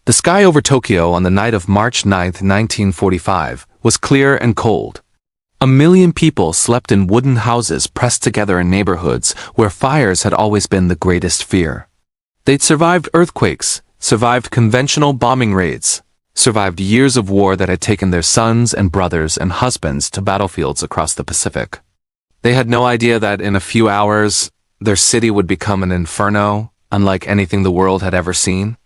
The sky over Tokyo on the night of March 9, 1945, was clear and cold. 1 million people slept in wooden houses pressed together in neighborhoods where fires had always been the greatest fear. They'd survived earthquakes, survived conventional bombing raids, survived years of war that had taken their sons and brothers and husbands to battlefields across the Pacific. They had no idea that in a few hours, their city would become an inferno, unlike anything the world had ever seen.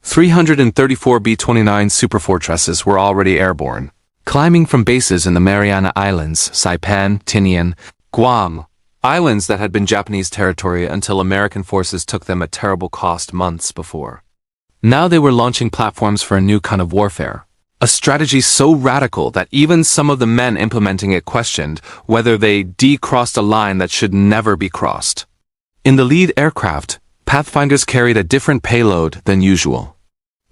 334 B-29 superfortresses were already airborne, climbing from bases in the Mariana Islands, Saipan, Tinian, Guam, islands that had been Japanese territory until American forces took them at terrible cost months before. Now they were launching platforms for a new kind of warfare, a strategy so radical that even some of the men implementing it questioned whether they decrossed a line that should never be crossed. In the lead aircraft, Pathfinders carried a different payload than usual.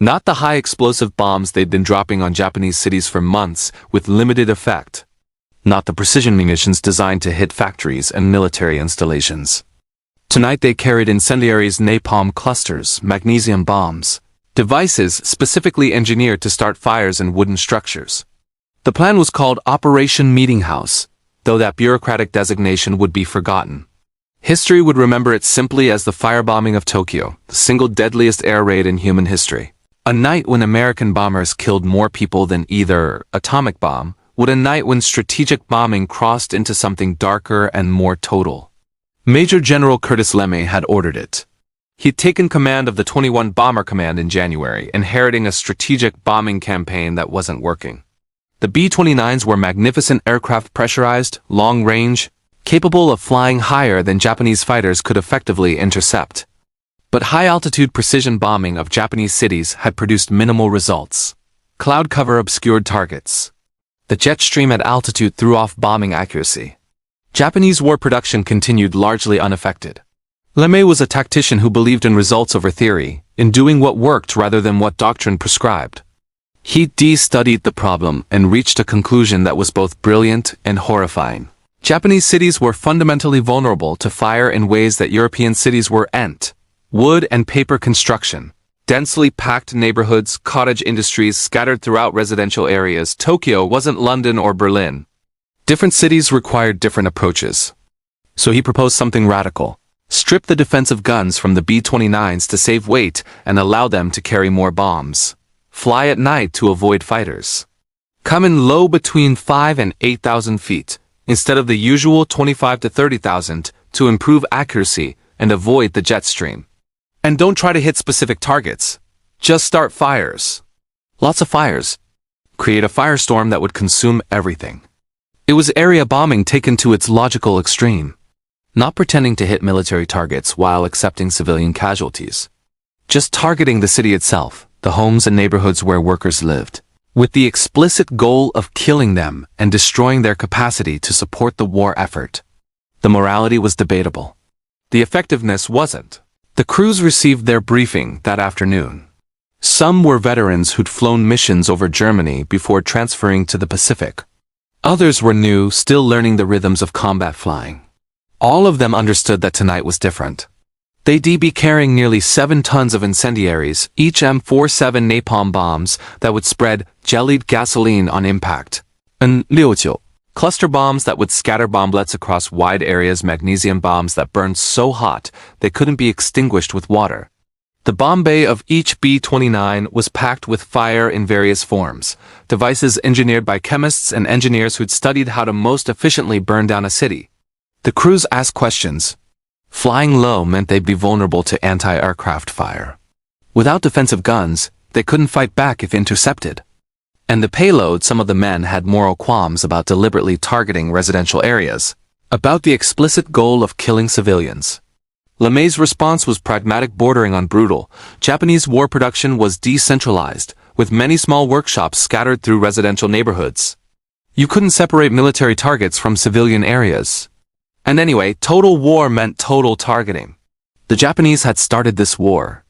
Not the high explosive bombs they'd been dropping on Japanese cities for months with limited effect. Not the precision munitions designed to hit factories and military installations. Tonight they carried incendiaries, napalm clusters, magnesium bombs, devices specifically engineered to start fires in wooden structures. The plan was called Operation Meetinghouse, though that bureaucratic designation would be forgotten. History would remember it simply as the firebombing of Tokyo, the single deadliest air raid in human history. A night when American bombers killed more people than either atomic bomb, would a night when strategic bombing crossed into something darker and more total. Major General Curtis LeMay had ordered it. He'd taken command of the 21 Bomber Command in January, inheriting a strategic bombing campaign that wasn't working. The B-29s were magnificent aircraft, pressurized, long-range, capable of flying higher than Japanese fighters could effectively intercept. But high-altitude precision bombing of Japanese cities had produced minimal results. Cloud cover obscured targets. The jet stream at altitude threw off bombing accuracy. Japanese war production continued largely unaffected. LeMay was a tactician who believed in results over theory, in doing what worked rather than what doctrine prescribed. He de-studied the problem and reached a conclusion that was both brilliant and horrifying. Japanese cities were fundamentally vulnerable to fire in ways that European cities weren't. Wood and paper construction, densely packed neighborhoods, cottage industries scattered throughout residential areas. Tokyo wasn't London or Berlin. Different cities required different approaches. So he proposed something radical. Strip the defensive guns from the B-29s to save weight and allow them to carry more bombs. Fly at night to avoid fighters. Come in low between 5 and 8,000 feet, instead of the usual 25 to 30,000, to improve accuracy and avoid the jet stream. And don't try to hit specific targets. Just start fires. Lots of fires. Create a firestorm that would consume everything. It was area bombing taken to its logical extreme. Not pretending to hit military targets while accepting civilian casualties. Just targeting the city itself, the homes and neighborhoods where workers lived, with the explicit goal of killing them and destroying their capacity to support the war effort. The morality was debatable. The effectiveness wasn't. The crews received their briefing that afternoon. Some were veterans who'd flown missions over Germany before transferring to the Pacific. Others were new, still learning the rhythms of combat flying. All of them understood that tonight was different. They'd be carrying nearly 7 tons of incendiaries, each M47 napalm bombs that would spread jellied gasoline on impact. And 69. Cluster bombs that would scatter bomblets across wide areas, magnesium bombs that burned so hot they couldn't be extinguished with water. The bomb bay of each B-29 was packed with fire in various forms, devices engineered by chemists and engineers who'd studied how to most efficiently burn down a city. The crews asked questions. Flying low meant they'd be vulnerable to anti-aircraft fire. Without defensive guns, they couldn't fight back if intercepted. And the payload, some of the men had moral qualms about deliberately targeting residential areas, about the explicit goal of killing civilians. LeMay's response was pragmatic, bordering on brutal. Japanese war production was decentralized, with many small workshops scattered through residential neighborhoods. You couldn't separate military targets from civilian areas. And anyway, total war meant total targeting. The Japanese had started this war.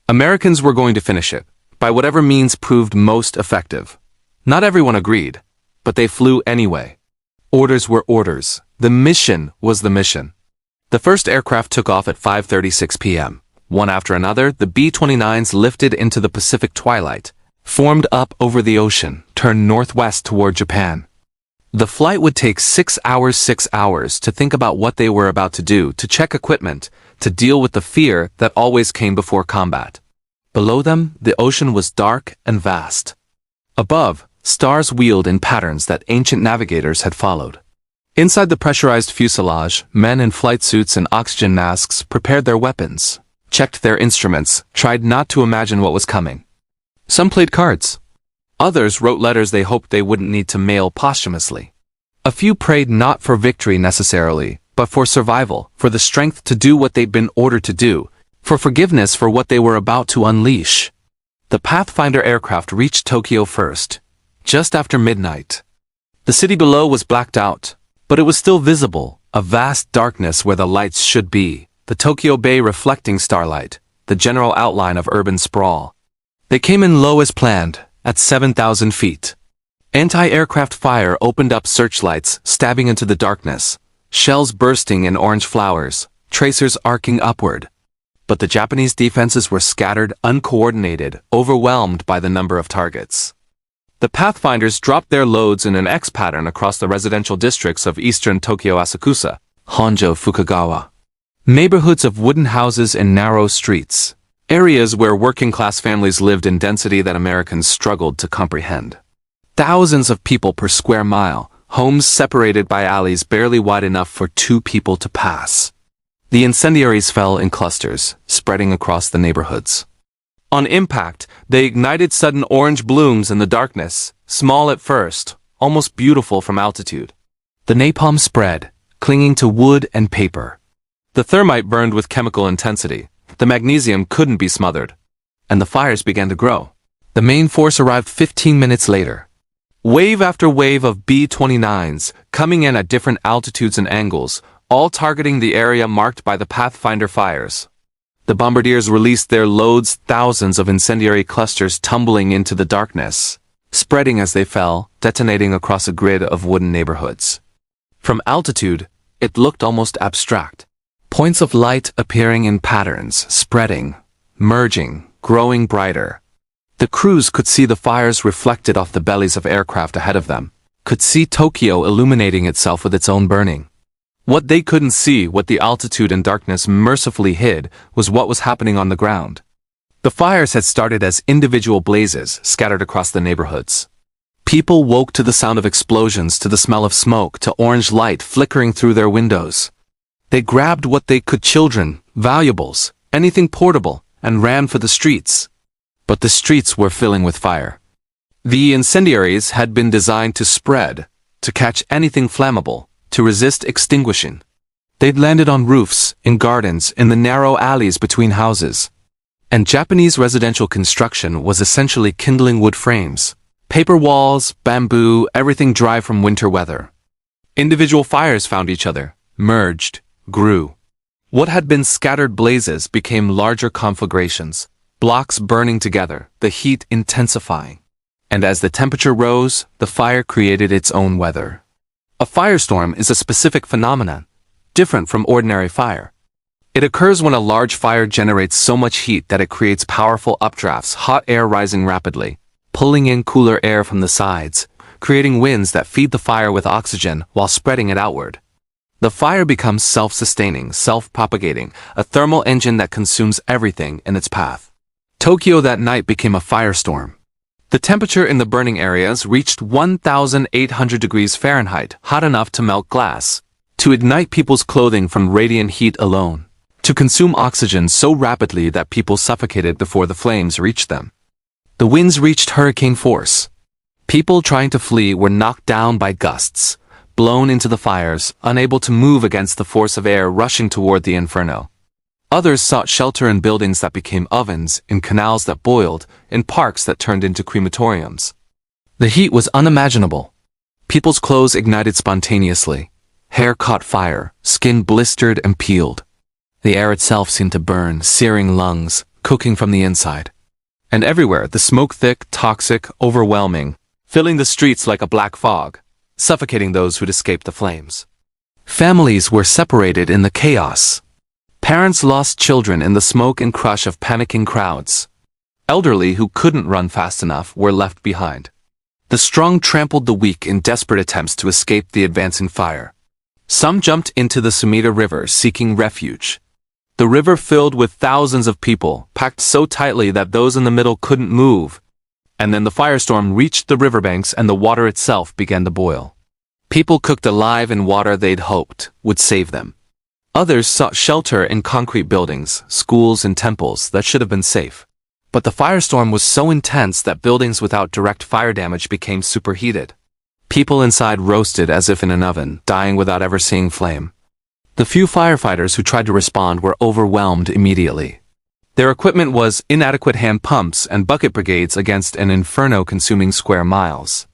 Americans were going to finish it, by whatever means proved most effective. Not everyone agreed, but they flew anyway. Orders were orders. The mission was the mission. The first aircraft took off at 5:36 p.m. One after another, the B-29s lifted into the Pacific twilight, formed up over the ocean, turned northwest toward Japan. The flight would take 6 hours to think about what they were about to do, to check equipment, to deal with the fear that always came before combat. Below them, the ocean was dark and vast. Above, stars wheeled in patterns that ancient navigators had followed. Inside the pressurized fuselage, men in flight suits and oxygen masks prepared their weapons, checked their instruments, tried not to imagine what was coming. Some played cards. Others wrote letters they hoped they wouldn't need to mail posthumously. A few prayed not for victory necessarily, but for survival, for the strength to do what they'd been ordered to do, for forgiveness for what they were about to unleash. The Pathfinder aircraft reached Tokyo first, just after midnight. The city below was blacked out, but it was still visible, a vast darkness where the lights should be, the Tokyo Bay reflecting starlight, the general outline of urban sprawl. They came in low as planned, at 7,000 feet. Anti-aircraft fire opened up searchlights, stabbing into the darkness, shells bursting in orange flowers, tracers arcing upward. But the Japanese defenses were scattered, uncoordinated, overwhelmed by the number of targets. The Pathfinders dropped their loads in an X pattern across the residential districts of eastern Tokyo Asakusa, Honjo Fukagawa. Neighborhoods of wooden houses and narrow streets. Areas where working-class families lived in density that Americans struggled to comprehend. Thousands of people per square mile, homes separated by alleys barely wide enough for 2 people to pass. The incendiaries fell in clusters, spreading across the neighborhoods. On impact, they ignited sudden orange blooms in the darkness, small at first, almost beautiful from altitude. The napalm spread, clinging to wood and paper. The thermite burned with chemical intensity. The magnesium couldn't be smothered. And the fires began to grow. The main force arrived 15 minutes later. Wave after wave of B-29s, coming in at different altitudes and angles, all targeting the area marked by the Pathfinder fires. The bombardiers released their loads, thousands of incendiary clusters tumbling into the darkness, spreading as they fell, detonating across a grid of wooden neighborhoods. From altitude, it looked almost abstract. Points of light appearing in patterns, spreading, merging, growing brighter. The crews could see the fires reflected off the bellies of aircraft ahead of them, could see Tokyo illuminating itself with its own burning. What they couldn't see, what the altitude and darkness mercifully hid, was what was happening on the ground. The fires had started as individual blazes scattered across the neighborhoods. People woke to the sound of explosions, to the smell of smoke, to orange light flickering through their windows. They grabbed what they could, children, valuables, anything portable, and ran for the streets. But the streets were filling with fire. The incendiaries had been designed to spread, to catch anything flammable, to resist extinguishing. They'd landed on roofs, in gardens, in the narrow alleys between houses. And Japanese residential construction was essentially kindling wood frames. Paper walls, bamboo, everything dry from winter weather. Individual fires found each other, merged, grew. What had been scattered blazes became larger conflagrations, blocks burning together, the heat intensifying. And as the temperature rose, the fire created its own weather. A firestorm is a specific phenomenon, different from ordinary fire. It occurs when a large fire generates so much heat that it creates powerful updrafts, hot air rising rapidly, pulling in cooler air from the sides, creating winds that feed the fire with oxygen while spreading it outward. The fire becomes self-sustaining, self-propagating, a thermal engine that consumes everything in its path. Tokyo that night became a firestorm. The temperature in the burning areas reached 1,800 degrees Fahrenheit, hot enough to melt glass, to ignite people's clothing from radiant heat alone, to consume oxygen so rapidly that people suffocated before the flames reached them. The winds reached hurricane force. People trying to flee were knocked down by gusts, blown into the fires, unable to move against the force of air rushing toward the inferno. Others sought shelter in buildings that became ovens, in canals that boiled, in parks that turned into crematoriums. The heat was unimaginable. People's clothes ignited spontaneously. Hair caught fire, skin blistered and peeled. The air itself seemed to burn, searing lungs, cooking from the inside. And everywhere, the smoke thick, toxic, overwhelming, filling the streets like a black fog, suffocating those who'd escaped the flames. Families were separated in the chaos. Parents lost children in the smoke and crush of panicking crowds. Elderly who couldn't run fast enough were left behind. The strong trampled the weak in desperate attempts to escape the advancing fire. Some jumped into the Sumida River seeking refuge. The river filled with thousands of people, packed so tightly that those in the middle couldn't move. And then the firestorm reached the riverbanks and the water itself began to boil. People cooked alive in water they'd hoped would save them. Others sought shelter in concrete buildings, schools and temples that should have been safe. But the firestorm was so intense that buildings without direct fire damage became superheated. People inside roasted as if in an oven, dying without ever seeing flame. The few firefighters who tried to respond were overwhelmed immediately. Their equipment was inadequate hand pumps and bucket brigades against an inferno consuming square miles.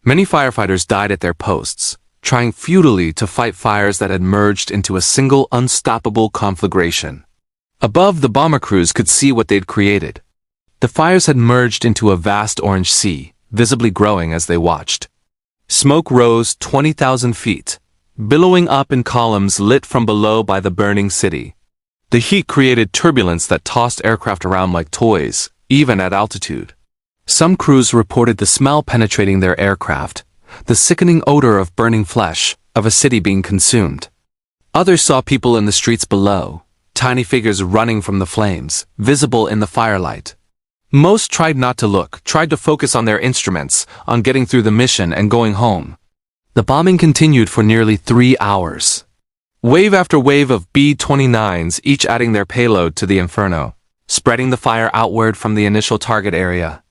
Many firefighters died at their posts, trying futilely to fight fires that had merged into a single unstoppable conflagration. Above, the bomber crews could see what they'd created. The fires had merged into a vast orange sea, visibly growing as they watched. Smoke rose 20,000 feet, billowing up in columns lit from below by the burning city. The heat created turbulence that tossed aircraft around like toys, even at altitude. Some crews reported the smell penetrating their aircraft, the sickening odor of burning flesh, of a city being consumed. Others saw people in the streets below, tiny figures running from the flames, visible in the firelight. Most tried not to look, tried to focus on their instruments, on getting through the mission and going home. The bombing continued for nearly 3 hours. Wave after wave of B-29s, each adding their payload to the inferno, spreading the fire outward from the initial target area.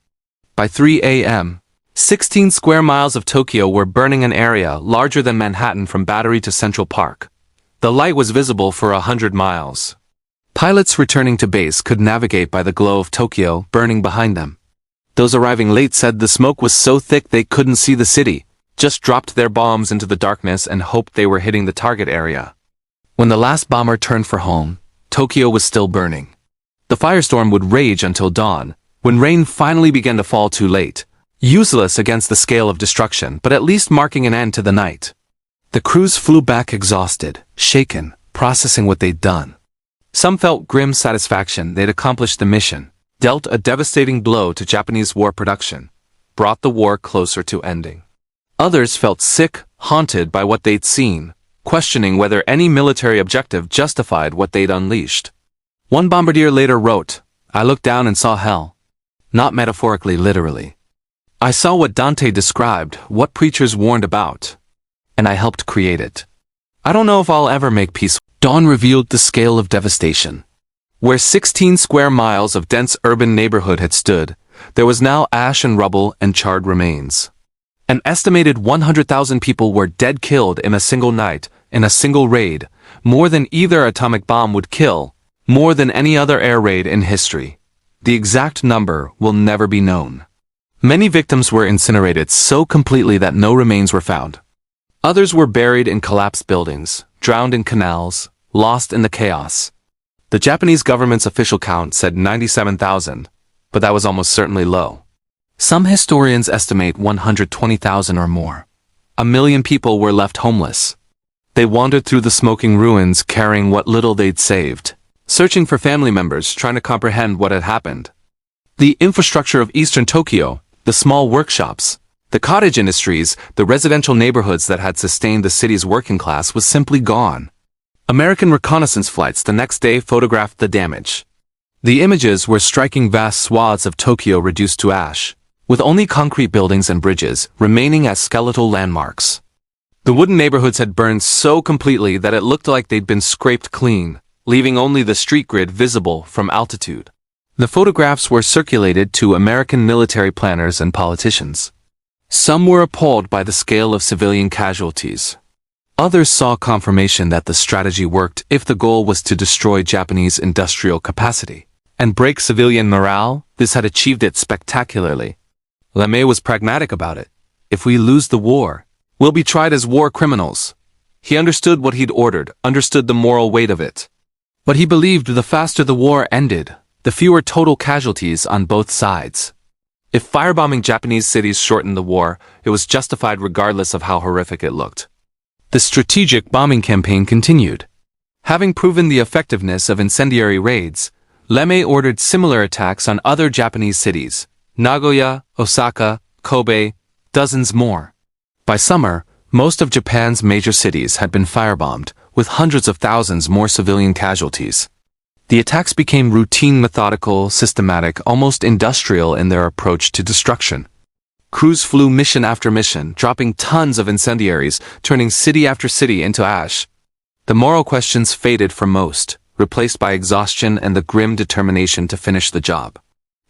By 3 a.m., 16 square miles of Tokyo were burning, an area larger than Manhattan from Battery to Central Park. The light was visible for 100 miles. Pilots returning to base could navigate by the glow of Tokyo burning behind them. Those arriving late said the smoke was so thick they couldn't see the city, just dropped their bombs into the darkness and hoped they were hitting the target area. When the last bomber turned for home, Tokyo was still burning. The firestorm would rage until dawn, when rain finally began to fall too late, useless against the scale of destruction, but at least marking an end to the night. The crews flew back exhausted, shaken, processing what they'd done. Some felt grim satisfaction they'd accomplished the mission, dealt a devastating blow to Japanese war production, brought the war closer to ending. Others felt sick, haunted by what they'd seen, questioning whether any military objective justified what they'd unleashed. One bombardier later wrote, "I looked down and saw hell. Not metaphorically, literally. I saw what Dante described, what preachers warned about, and I helped create it. I don't know if I'll ever make peace." Dawn revealed the scale of devastation. Where 16 square miles of dense urban neighborhood had stood, there was now ash and rubble and charred remains. An estimated 100,000 people were dead, killed in a single night, in a single raid, more than either atomic bomb would kill, more than any other air raid in history. The exact number will never be known. Many victims were incinerated so completely that no remains were found. Others were buried in collapsed buildings, drowned in canals, lost in the chaos. The Japanese government's official count said 97,000, but that was almost certainly low. Some historians estimate 120,000 or more. 1 million people were left homeless. They wandered through the smoking ruins carrying what little they'd saved, searching for family members, trying to comprehend what had happened. The infrastructure of eastern Tokyo, the small workshops, the cottage industries, the residential neighborhoods that had sustained the city's working class was simply gone. American reconnaissance flights the next day photographed the damage. The images were striking vast swaths of Tokyo reduced to ash, with only concrete buildings and bridges remaining as skeletal landmarks. The wooden neighborhoods had burned so completely that it looked like they'd been scraped clean, leaving only the street grid visible from altitude. The photographs were circulated to American military planners and politicians. Some were appalled by the scale of civilian casualties. Others saw confirmation that the strategy worked if the goal was to destroy Japanese industrial capacity and break civilian morale. This had achieved it spectacularly. LeMay was pragmatic about it. If we lose the war, we'll be tried as war criminals. He understood what he'd ordered, understood the moral weight of it. But he believed the faster the war ended, the fewer total casualties on both sides. If firebombing Japanese cities shortened the war, it was justified regardless of how horrific it looked. The strategic bombing campaign continued. Having proven the effectiveness of incendiary raids, LeMay ordered similar attacks on other Japanese cities, Nagoya, Osaka, Kobe, dozens more. By summer, most of Japan's major cities had been firebombed, with hundreds of thousands more civilian casualties. The attacks became routine, methodical, systematic, almost industrial in their approach to destruction. Crews flew mission after mission, dropping tons of incendiaries, turning city after city into ash. The moral questions faded for most, replaced by exhaustion and the grim determination to finish the job.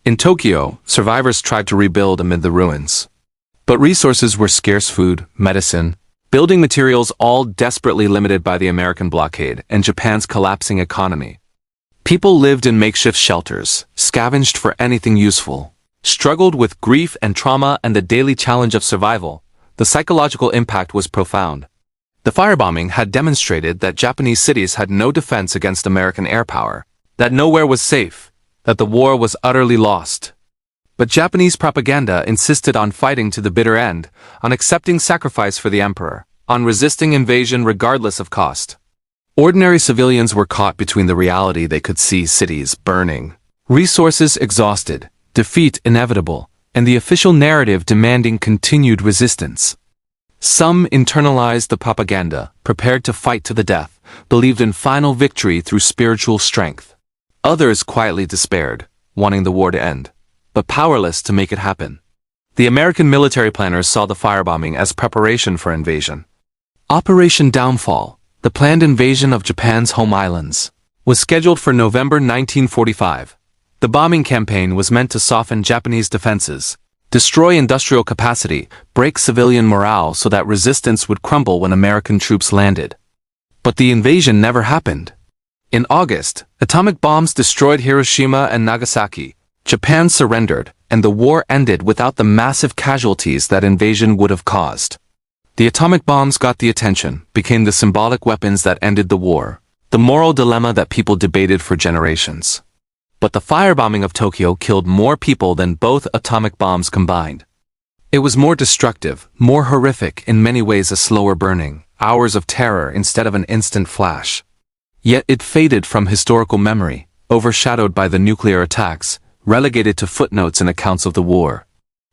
In Tokyo, survivors tried to rebuild amid the ruins. But resources were scarce: food, medicine, building materials, all desperately limited by the American blockade and Japan's collapsing economy. People lived in makeshift shelters, scavenged for anything useful, struggled with grief and trauma and the daily challenge of survival. The psychological impact was profound. The firebombing had demonstrated that Japanese cities had no defense against American air power, that nowhere was safe, that the war was utterly lost. But Japanese propaganda insisted on fighting to the bitter end, on accepting sacrifice for the emperor, on resisting invasion regardless of cost. Ordinary civilians were caught between the reality they could see: cities burning, resources exhausted, defeat inevitable, and the official narrative demanding continued resistance. Some internalized the propaganda, prepared to fight to the death, believed in final victory through spiritual strength. Others quietly despaired, wanting the war to end, but powerless to make it happen. The American military planners saw the firebombing as preparation for invasion. Operation Downfall, the planned invasion of Japan's home islands, was scheduled for November 1945. The bombing campaign was meant to soften Japanese defenses, destroy industrial capacity, break civilian morale so that resistance would crumble when American troops landed. But the invasion never happened. In August, atomic bombs destroyed Hiroshima and Nagasaki. Japan surrendered, and the war ended without the massive casualties that invasion would have caused. The atomic bombs got the attention, became the symbolic weapons that ended the war, the moral dilemma that people debated for generations. But the firebombing of Tokyo killed more people than both atomic bombs combined. It was more destructive, more horrific, in many ways a slower burning, hours of terror instead of an instant flash. Yet it faded from historical memory, overshadowed by the nuclear attacks, relegated to footnotes in accounts of the war.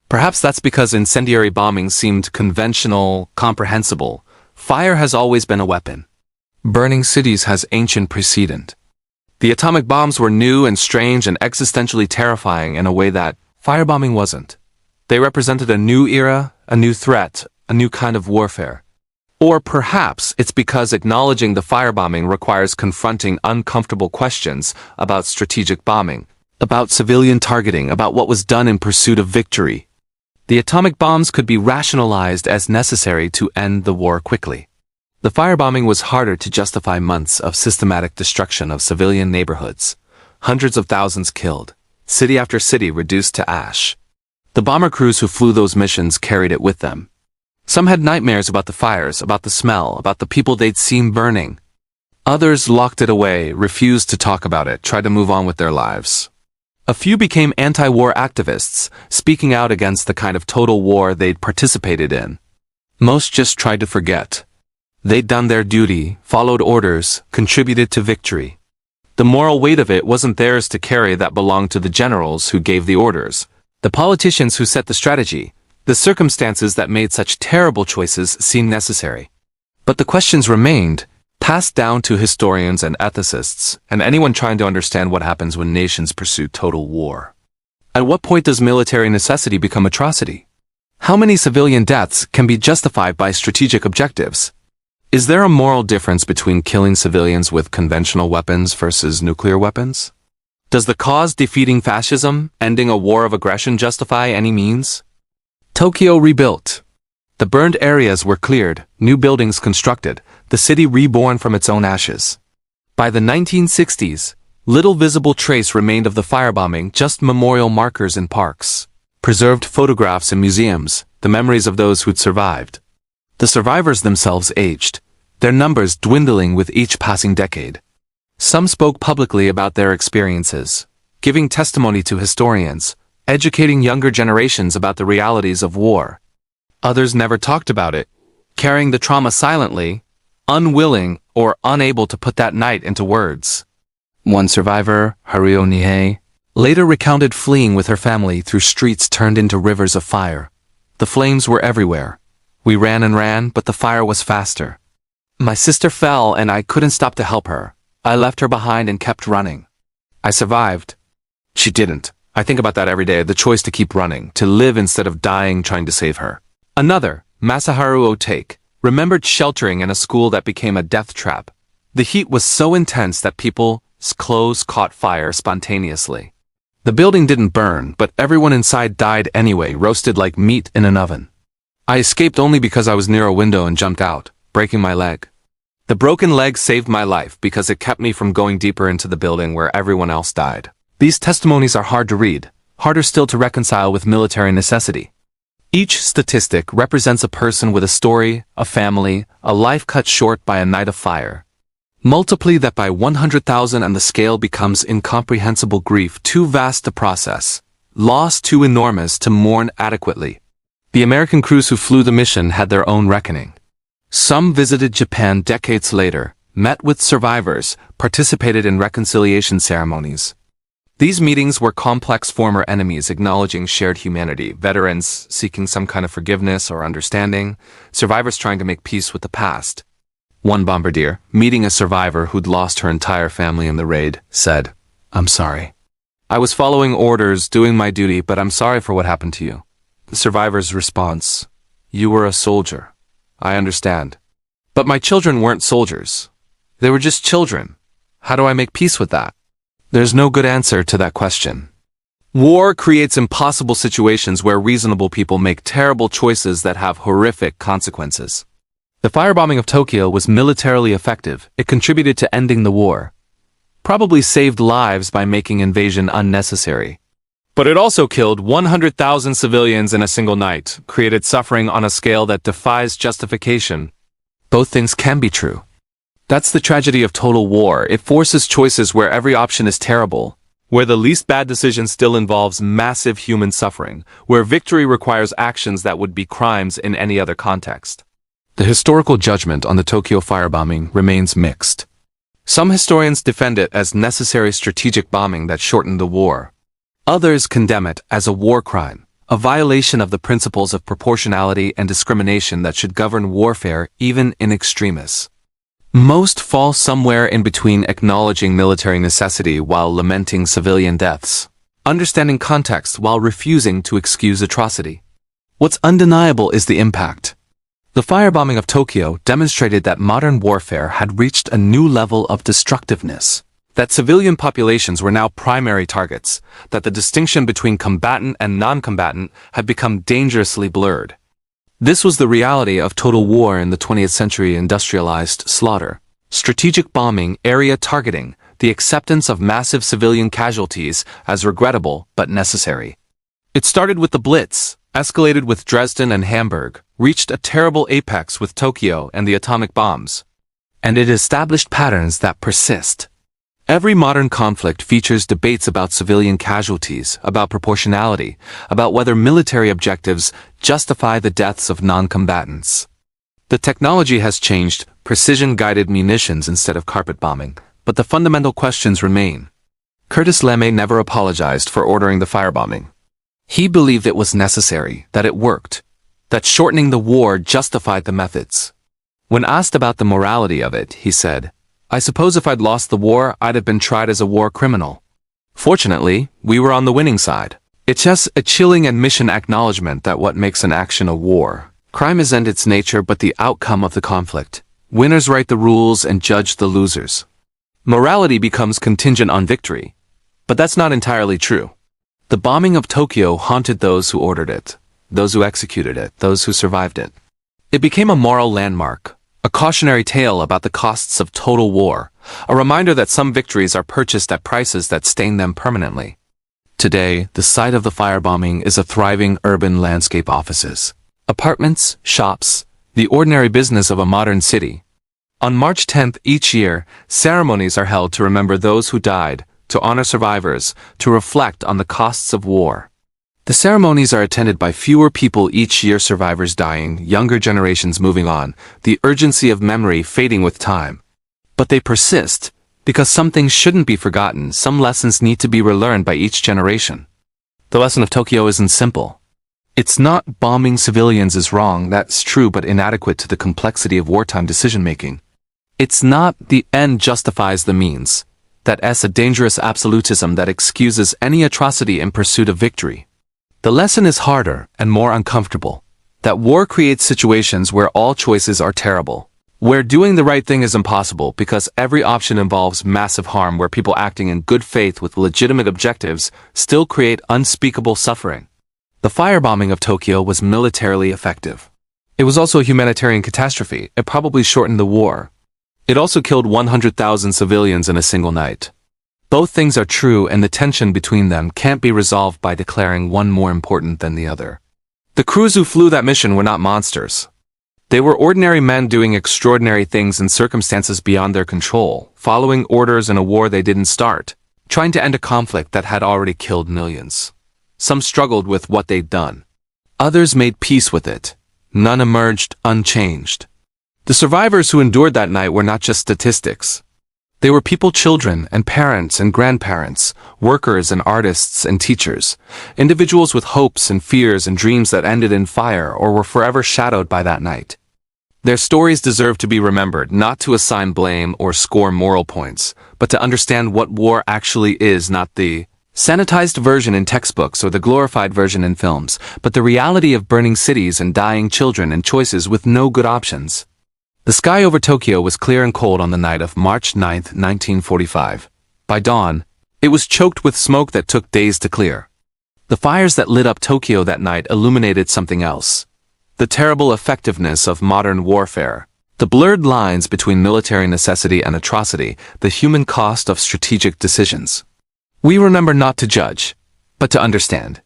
Perhaps that's because incendiary bombing seemed conventional, comprehensible. Fire has always been a weapon. Burning cities has ancient precedent. The atomic bombs were new and strange and existentially terrifying in a way that firebombing wasn't. They represented a new era, a new threat, a new kind of warfare. Or perhaps it's because acknowledging the firebombing requires confronting uncomfortable questions about strategic bombing, about civilian targeting, about what was done in pursuit of victory. The atomic bombs could be rationalized as necessary to end the war quickly. The firebombing was harder to justify: months of systematic destruction of civilian neighborhoods, hundreds of thousands killed, city after city reduced to ash. The bomber crews who flew those missions carried it with them. Some had nightmares about the fires, about the smell, about the people they'd seen burning. Others locked it away, refused to talk about it, tried to move on with their lives. A few became anti-war activists, speaking out against the kind of total war they'd participated in. Most just tried to forget. They'd done their duty, followed orders, contributed to victory. The moral weight of it wasn't theirs to carry, that belonged to the generals who gave the orders, the politicians who set the strategy, the circumstances that made such terrible choices seem necessary. But the questions remained, passed down to historians and ethicists, and anyone trying to understand what happens when nations pursue total war. At what point does military necessity become atrocity? How many civilian deaths can be justified by strategic objectives? Is there a moral difference between killing civilians with conventional weapons versus nuclear weapons? Does the cause defeating fascism, ending a war of aggression, justify any means? Tokyo rebuilt. The burned areas were cleared, new buildings constructed, the city reborn from its own ashes. By the 1960s, little visible trace remained of the firebombing, just memorial markers in parks, preserved photographs in museums, the memories of those who'd survived. The survivors themselves aged, their numbers dwindling with each passing decade. Some spoke publicly about their experiences, giving testimony to historians, educating younger generations about the realities of war. Others never talked about it, carrying the trauma silently, unwilling or unable to put that night into words. One survivor, Haruo Nihei, later recounted fleeing with her family through streets turned into rivers of fire. The flames were everywhere. We ran and ran, but the fire was faster. My sister fell and I couldn't stop to help her. I left her behind and kept running. I survived. She didn't. I think about that every day, the choice to keep running, to live instead of dying trying to save her. Another, Masaharu Otake, remembered sheltering in a school that became a death trap. The heat was so intense that people's clothes caught fire spontaneously. The building didn't burn, but everyone inside died anyway, roasted like meat in an oven. I escaped only because I was near a window and jumped out, breaking my leg. The broken leg saved my life because it kept me from going deeper into the building where everyone else died. These testimonies are hard to read, harder still to reconcile with military necessity. Each statistic represents a person with a story, a family, a life cut short by a night of fire. Multiply that by 100,000 and the scale becomes incomprehensible grief too vast to process, loss too enormous to mourn adequately. The American crews who flew the mission had their own reckoning. Some visited Japan decades later, met with survivors, participated in reconciliation ceremonies. These meetings were complex former enemies acknowledging shared humanity, veterans seeking some kind of forgiveness or understanding, survivors trying to make peace with the past. One bombardier, meeting a survivor who'd lost her entire family in the raid, said, "I'm sorry. I was following orders, doing my duty, but I'm sorry for what happened to you." The survivor's response, "You were a soldier. I understand. But my children weren't soldiers. They were just children. How do I make peace with that?" There's no good answer to that question. War creates impossible situations where reasonable people make terrible choices that have horrific consequences. The firebombing of Tokyo was militarily effective. It contributed to ending the war. Probably saved lives by making invasion unnecessary. But it also killed 100,000 civilians in a single night, created suffering on a scale that defies justification. Both things can be true. That's the tragedy of total war. It forces choices where every option is terrible, where the least bad decision still involves massive human suffering, where victory requires actions that would be crimes in any other context. The historical judgment on the Tokyo firebombing remains mixed. Some historians defend it as necessary strategic bombing that shortened the war. Others condemn it as a war crime, a violation of the principles of proportionality and discrimination that should govern warfare even in extremis. Most fall somewhere in between, acknowledging military necessity while lamenting civilian deaths, understanding context while refusing to excuse atrocity. What's undeniable is the impact. The firebombing of Tokyo demonstrated that modern warfare had reached a new level of destructiveness, that civilian populations were now primary targets, that the distinction between combatant and non-combatant had become dangerously blurred. This was the reality of total war in the 20th century: industrialized slaughter, strategic bombing, area targeting, the acceptance of massive civilian casualties as regrettable but necessary. It started with the Blitz, escalated with Dresden and Hamburg, reached a terrible apex with Tokyo and the atomic bombs. And it established patterns that persist. Every modern conflict features debates about civilian casualties, about proportionality, about whether military objectives justify the deaths of non-combatants. The technology has changed, precision-guided munitions instead of carpet bombing, but the fundamental questions remain. Curtis LeMay never apologized for ordering the firebombing. He believed it was necessary, that it worked, that shortening the war justified the methods. When asked about the morality of it, he said, "I suppose if I'd lost the war, I'd have been tried as a war criminal. Fortunately, we were on the winning side." It's just a chilling admission acknowledgement that what makes an action a war. Crime isn't its nature but the outcome of the conflict. Winners write the rules and judge the losers. Morality becomes contingent on victory. But that's not entirely true. The bombing of Tokyo haunted those who ordered it, those who executed it, those who survived it. It became a moral landmark, a cautionary tale about the costs of total war, a reminder that some victories are purchased at prices that stain them permanently. Today, the site of the firebombing is a thriving urban landscape: offices, apartments, shops, the ordinary business of a modern city. On March 10th each year, ceremonies are held to remember those who died, to honor survivors, to reflect on the costs of war. The ceremonies are attended by fewer people each year, survivors dying, younger generations moving on, the urgency of memory fading with time. But they persist, because some things shouldn't be forgotten, some lessons need to be relearned by each generation. The lesson of Tokyo isn't simple. It's not bombing civilians is wrong, that's true but inadequate to the complexity of wartime decision-making. It's not the end justifies the means. That's a dangerous absolutism that excuses any atrocity in pursuit of victory. The lesson is harder and more uncomfortable. That war creates situations where all choices are terrible. Where doing the right thing is impossible because every option involves massive harm, where people acting in good faith with legitimate objectives still create unspeakable suffering. The firebombing of Tokyo was militarily effective. It was also a humanitarian catastrophe. It probably shortened the war. It also killed 100,000 civilians in a single night. Both things are true, and the tension between them can't be resolved by declaring one more important than the other. The crews who flew that mission were not monsters. They were ordinary men doing extraordinary things in circumstances beyond their control, following orders in a war they didn't start, trying to end a conflict that had already killed millions. Some struggled with what they'd done. Others made peace with it. None emerged unchanged. The survivors who endured that night were not just statistics. They were people, children and parents and grandparents, workers and artists and teachers, individuals with hopes and fears and dreams that ended in fire or were forever shadowed by that night. Their stories deserve to be remembered, not to assign blame or score moral points, but to understand what war actually is, not the sanitized version in textbooks or the glorified version in films, but the reality of burning cities and dying children and choices with no good options. The sky over Tokyo was clear and cold on the night of March 9, 1945. By dawn, it was choked with smoke that took days to clear. The fires that lit up Tokyo that night illuminated something else. The terrible effectiveness of modern warfare. The blurred lines between military necessity and atrocity, the human cost of strategic decisions. We remember not to judge, but to understand.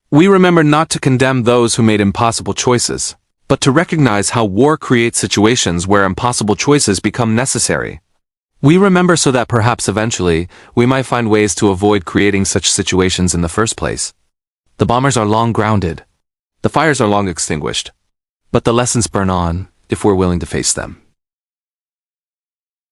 We remember not to condemn those who made impossible choices, but to recognize how war creates situations where impossible choices become necessary. We remember so that perhaps eventually, we might find ways to avoid creating such situations in the first place. The bombers are long grounded. The fires are long extinguished. But the lessons burn on, if we're willing to face them.